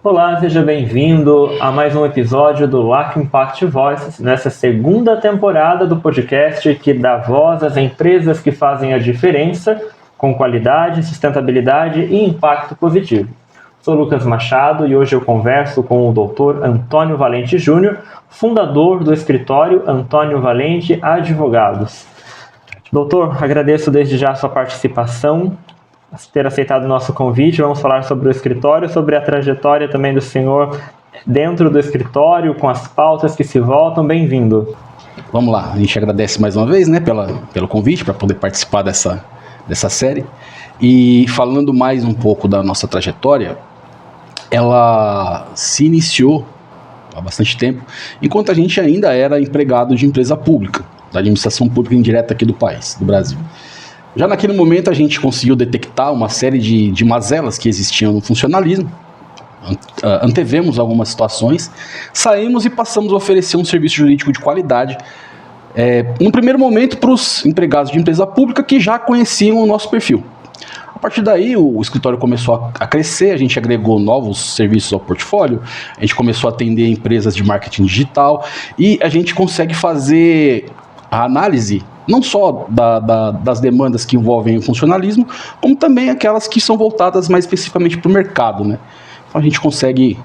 Olá, seja bem-vindo a mais um episódio do LAC Impact Voices, nessa segunda temporada do podcast que dá voz às empresas que fazem a diferença com qualidade, sustentabilidade e impacto positivo. Sou Lucas Machado e hoje eu converso com o Dr. Antônio Valente Júnior, fundador do escritório Antônio Valente Advogados. Doutor, agradeço desde já a sua participação, ter aceitado o nosso convite. Vamos falar sobre o escritório, sobre a trajetória também do senhor dentro do escritório, com as pautas que se voltam. Bem-vindo. Vamos lá, a gente agradece mais uma vez, né, pelo convite para poder participar dessa série. E falando mais um pouco da nossa trajetória, ela se iniciou há bastante tempo, enquanto a gente ainda era empregado de empresa pública, da administração pública indireta aqui do país, do Brasil. Já naquele momento a gente conseguiu detectar uma série de mazelas que existiam no funcionalismo, antevemos algumas situações, saímos e passamos a oferecer um serviço jurídico de qualidade, no primeiro momento para os empregados de empresa pública que já conheciam o nosso perfil. A partir daí o escritório começou a crescer, a gente agregou novos serviços ao portfólio, a gente começou a atender empresas de marketing digital e a gente consegue fazer a análise não só das demandas que envolvem o funcionalismo, como também aquelas que são voltadas mais especificamente para o mercado, né? Então a gente consegue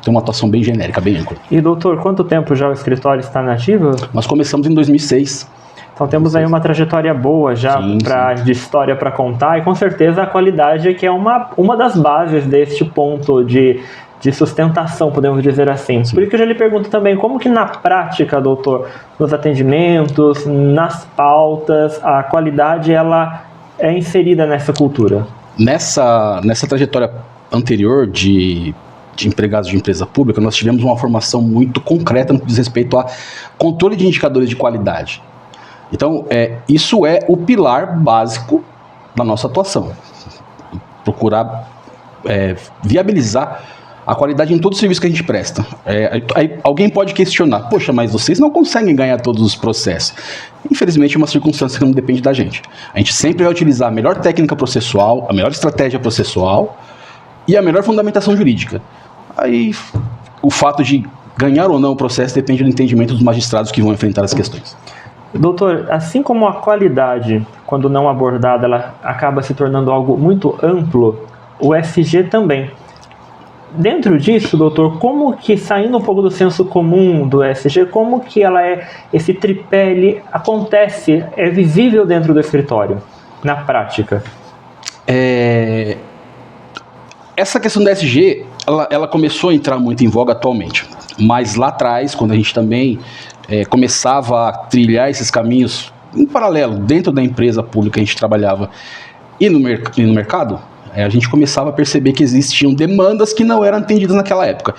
ter uma atuação bem genérica, bem ampla. E doutor, quanto tempo já o escritório está nativo? Nós começamos em 2006. Então temos aí uma trajetória boa já de história para contar, e com certeza a qualidade é que é uma das bases deste ponto de sustentação, podemos dizer assim. Sim. Por isso que eu já lhe pergunto também, como que na prática, doutor, nos atendimentos, nas pautas, a qualidade ela é inserida nessa cultura? Nessa trajetória anterior de empregados de empresa pública, nós tivemos uma formação muito concreta no que diz respeito a controle de indicadores de qualidade. Então, isso é o pilar básico da nossa atuação. Procurar viabilizar a qualidade em todo o serviço que a gente presta. Aí alguém pode questionar, poxa, mas vocês não conseguem ganhar todos os processos. Infelizmente é uma circunstância que não depende da gente. A gente sempre vai utilizar a melhor técnica processual, a melhor estratégia processual e a melhor fundamentação jurídica. Aí o fato de ganhar ou não o processo depende do entendimento dos magistrados que vão enfrentar as questões. Doutor, assim como a qualidade, quando não abordada, ela acaba se tornando algo muito amplo, o ESG também. Dentro disso, doutor, como que, saindo um pouco do senso comum do ESG, como que esse tripé, ele acontece, é visível dentro do escritório, na prática? Essa questão do ESG, ela começou a entrar muito em voga atualmente, mas lá atrás, quando a gente também começava a trilhar esses caminhos em paralelo, dentro da empresa pública que a gente trabalhava e no mercado, a gente começava a perceber que existiam demandas que não eram atendidas naquela época.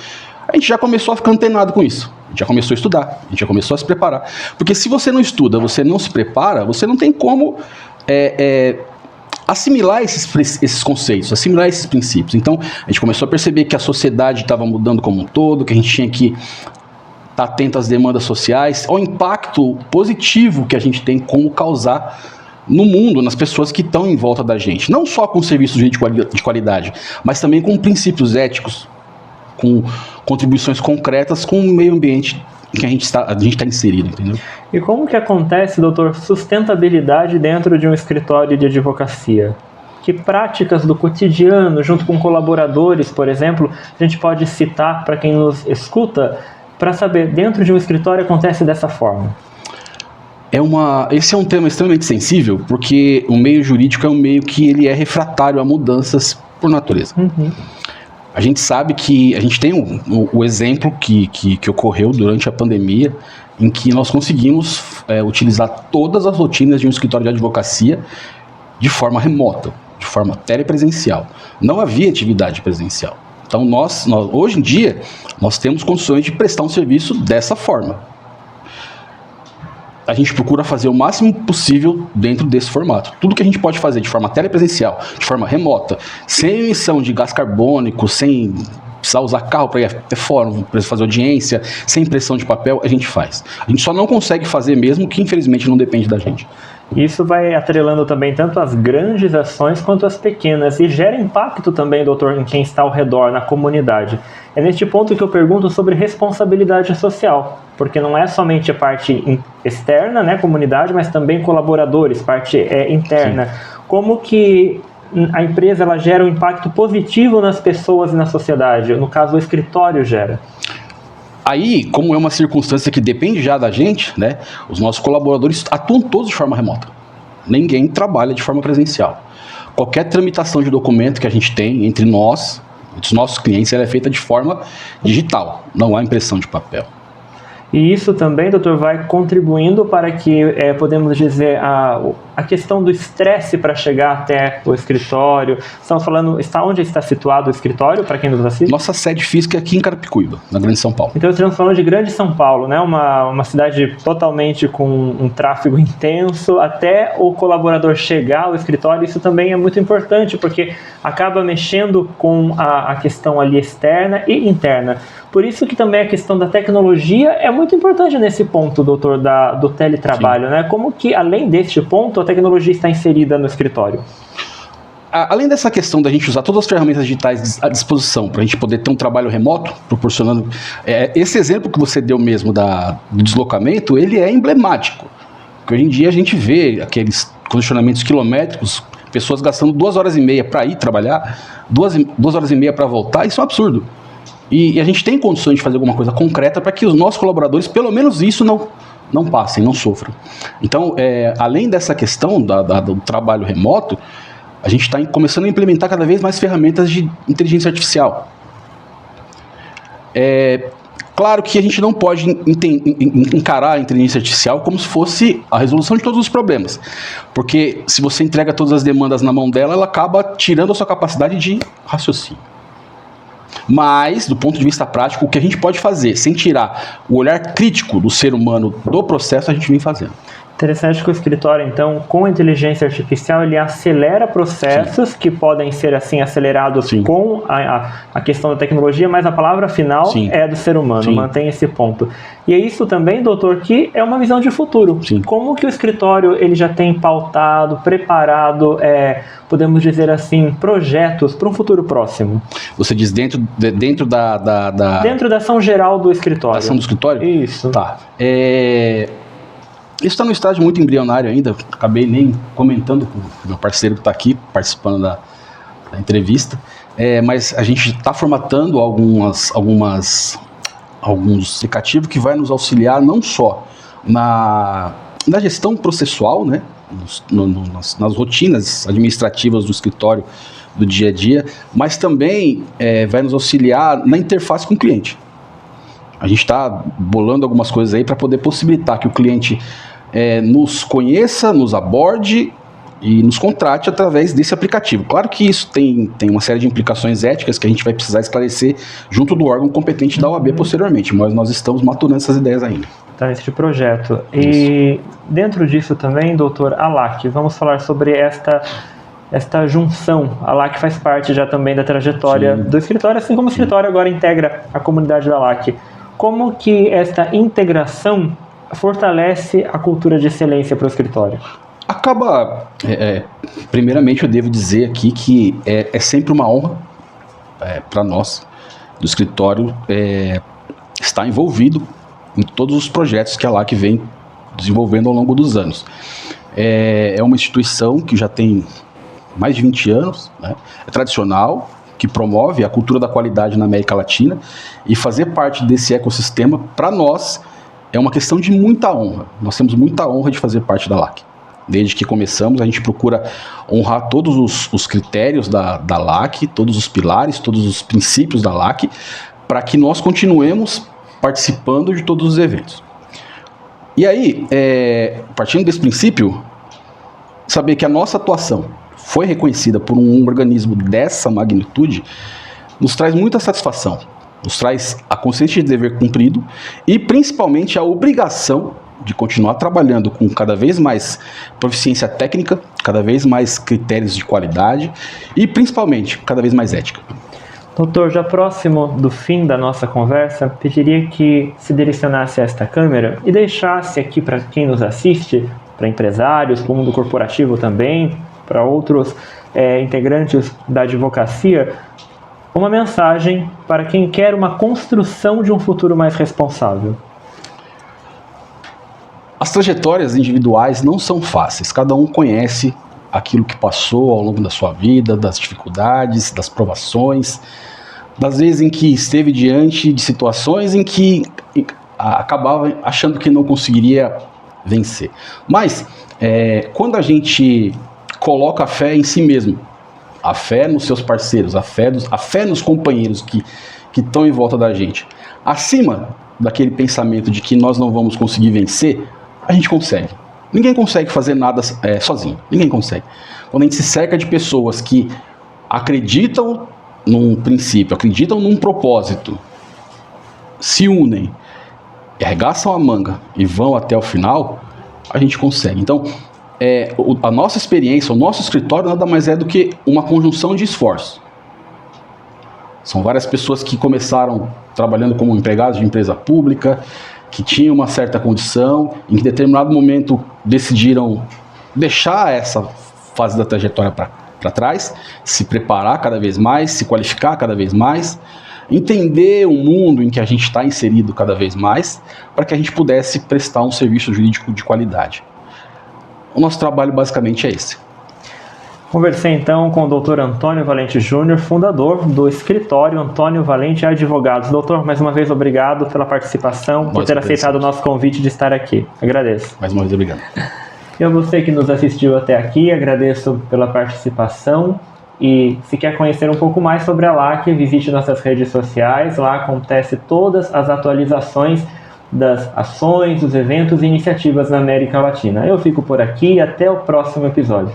A gente já começou a ficar antenado com isso. A gente já começou a estudar, a gente já começou a se preparar. Porque se você não estuda, você não se prepara, você não tem como assimilar esses conceitos, assimilar esses princípios. Então, a gente começou a perceber que a sociedade estava mudando como um todo, que a gente tinha que estar atento às demandas sociais, ao impacto positivo que a gente tem como causar no mundo, nas pessoas que estão em volta da gente, não só com serviços de qualidade, mas também com princípios éticos, com contribuições concretas com o meio ambiente que a gente está inserido, entendeu? E como que acontece, doutor, sustentabilidade dentro de um escritório de advocacia? Que práticas do cotidiano, junto com colaboradores, por exemplo, a gente pode citar para quem nos escuta, para saber, dentro de um escritório acontece dessa forma? Esse é um tema extremamente sensível, porque o meio jurídico é um meio que ele é refratário a mudanças por natureza. Uhum. A gente sabe que a gente tem o exemplo que ocorreu durante a pandemia, em que nós conseguimos utilizar todas as rotinas de um escritório de advocacia de forma remota, de forma telepresencial. Não havia atividade presencial. Então, hoje em dia, nós temos condições de prestar um serviço dessa forma. A gente procura fazer o máximo possível dentro desse formato. Tudo que a gente pode fazer de forma telepresencial, de forma remota, sem emissão de gás carbônico, sem precisar usar carro para ir até fórum, para fazer audiência, sem impressão de papel, a gente faz. A gente só não consegue fazer mesmo que, infelizmente, não depende da gente. Isso vai atrelando também tanto as grandes ações quanto as pequenas e gera impacto também, doutor, em quem está ao redor, na comunidade. É neste ponto que eu pergunto sobre responsabilidade social, porque não é somente a parte externa, né, comunidade, mas também colaboradores, parte interna. Sim. Como que a empresa ela gera um impacto positivo nas pessoas e na sociedade? No caso, o escritório gera. Aí, como é uma circunstância que depende já da gente, né, os nossos colaboradores atuam todos de forma remota. Ninguém trabalha de forma presencial. Qualquer tramitação de documento que a gente tem entre nós, entre os nossos clientes, ela é feita de forma digital, não há impressão de papel. E isso também, doutor, vai contribuindo para que, podemos dizer, a questão do estresse para chegar até o escritório. Estamos falando, onde está situado o escritório, para quem nos assiste? Nossa sede física é aqui em Carapicuíba, na Grande São Paulo. Então estamos falando de Grande São Paulo, né? Uma cidade totalmente com um tráfego intenso, até o colaborador chegar ao escritório. Isso também é muito importante, porque acaba mexendo com a questão ali externa e interna. Por isso que também a questão da tecnologia é muito importante nesse ponto, doutor, do teletrabalho, né? Como que, além deste ponto, a tecnologia está inserida no escritório? Além dessa questão da gente usar todas as ferramentas digitais à disposição para a gente poder ter um trabalho remoto, proporcionando... esse exemplo que você deu mesmo do deslocamento, ele é emblemático. Porque hoje em dia a gente vê aqueles congestionamentos quilométricos, pessoas gastando 2h30 para ir trabalhar, 2h30 para voltar, isso é um absurdo. E a gente tem condições de fazer alguma coisa concreta para que os nossos colaboradores, pelo menos isso, não passem, não sofram. Então, além dessa questão do trabalho remoto, a gente está começando a implementar cada vez mais ferramentas de inteligência artificial. Claro que a gente não pode encarar a inteligência artificial como se fosse a resolução de todos os problemas. Porque se você entrega todas as demandas na mão dela, ela acaba tirando a sua capacidade de raciocínio. Mas, do ponto de vista prático, o que a gente pode fazer, sem tirar o olhar crítico do ser humano do processo, a gente vem fazendo. Interessante que o escritório, então, com a inteligência artificial, ele acelera processos Sim. que podem ser, assim, acelerados Sim. com a questão da tecnologia, mas a palavra final Sim. é do ser humano, Sim. mantém esse ponto. E é isso também, doutor, que é uma visão de futuro. Sim. Como que o escritório ele já tem pautado, preparado, podemos dizer assim, projetos para um futuro próximo? Você diz dentro da... Dentro da ação geral do escritório. Da ação do escritório? Isso. Tá. Isso está no estágio muito embrionário ainda, acabei nem comentando com o meu parceiro que está aqui participando da entrevista, mas a gente está formatando alguns aplicativos que vai nos auxiliar não só na gestão processual, né, nas rotinas administrativas do escritório do dia a dia, mas também vai nos auxiliar na interface com o cliente. A gente está bolando algumas coisas aí para poder possibilitar que o cliente nos conheça, nos aborde e nos contrate através desse aplicativo. Claro que isso tem uma série de implicações éticas que a gente vai precisar esclarecer junto do órgão competente da OAB posteriormente, mas nós estamos maturando essas ideias ainda. Tá nesse projeto. E dentro disso também, doutor, a LAC, vamos falar sobre esta junção. A LAC faz parte já também da trajetória Sim. do escritório, assim como o escritório agora integra a comunidade da LAC. Como que esta integração fortalece a cultura de excelência para o escritório? Acaba, primeiramente eu devo dizer aqui que é sempre uma honra para nós do escritório estar envolvido em todos os projetos que a LAC vem desenvolvendo ao longo dos anos. É uma instituição que já tem mais de 20 anos, né? É tradicional, que promove a cultura da qualidade na América Latina, e fazer parte desse ecossistema, para nós, é uma questão de muita honra. Nós temos muita honra de fazer parte da LAC. Desde que começamos, a gente procura honrar todos os critérios da LAC, todos os pilares, todos os princípios da LAC, para que nós continuemos participando de todos os eventos. E aí, partindo desse princípio, saber que a nossa atuação foi reconhecida por um organismo dessa magnitude, nos traz muita satisfação, nos traz a consciência de dever cumprido e principalmente a obrigação de continuar trabalhando com cada vez mais proficiência técnica, cada vez mais critérios de qualidade e principalmente cada vez mais ética. Doutor, já próximo do fim da nossa conversa, pediria que se direcionasse a esta câmera e deixasse aqui para quem nos assiste para empresários, para o mundo corporativo também, para outros integrantes da advocacia, uma mensagem para quem quer uma construção de um futuro mais responsável? As trajetórias individuais não são fáceis, cada um conhece aquilo que passou ao longo da sua vida, das dificuldades, das provações, das vezes em que esteve diante de situações em que acabava achando que não conseguiria vencer. Mas quando a gente coloca a fé em si mesmo, a fé nos seus parceiros, a fé nos companheiros que estão em volta da gente, acima daquele pensamento de que nós não vamos conseguir vencer, a gente consegue. Ninguém consegue fazer nada sozinho, ninguém consegue. Quando a gente se cerca de pessoas que acreditam num princípio, acreditam num propósito, se unem, arregaçam a manga e vão até o final, a gente consegue. Então, a nossa experiência, o nosso escritório nada mais é do que uma conjunção de esforços. São várias pessoas que começaram trabalhando como empregados de empresa pública, que tinham uma certa condição, em que em determinado momento decidiram deixar essa fase da trajetória para trás, se preparar cada vez mais, se qualificar cada vez mais, entender o mundo em que a gente está inserido cada vez mais, para que a gente pudesse prestar um serviço jurídico de qualidade. O nosso trabalho basicamente é esse. Conversei então com o Dr. Antônio Valente Júnior, fundador do escritório Antônio Valente Advogados. Doutor, mais uma vez obrigado pela participação, por ter aceitado o nosso convite de estar aqui. Agradeço. Mais uma vez obrigado. E a você que nos assistiu até aqui, agradeço pela participação. E se quer conhecer um pouco mais sobre a LAC, visite nossas redes sociais. Lá acontece todas as atualizações das ações, dos eventos e iniciativas na América Latina. Eu fico por aqui e até o próximo episódio.